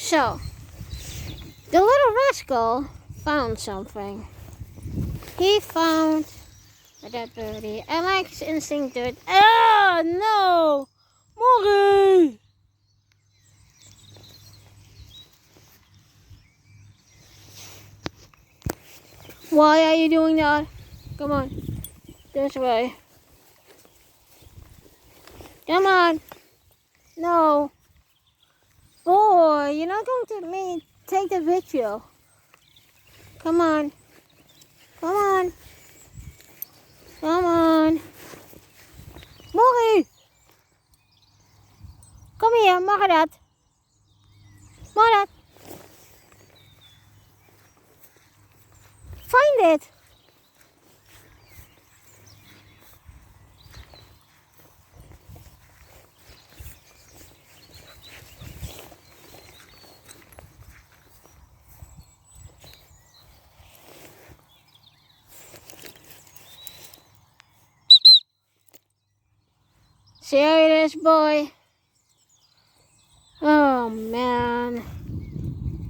So, the little rascal found something. He found a dead birdie. And like his instinct did. Oh no! Maury! Why are you doing that? Come on. This way. Come on. No. Boy, you're not going to let me take the video. Come on. Come on. Come on. Maury! Kom hier, mag dat? Mag dat? Find it! Serious boy. Oh man.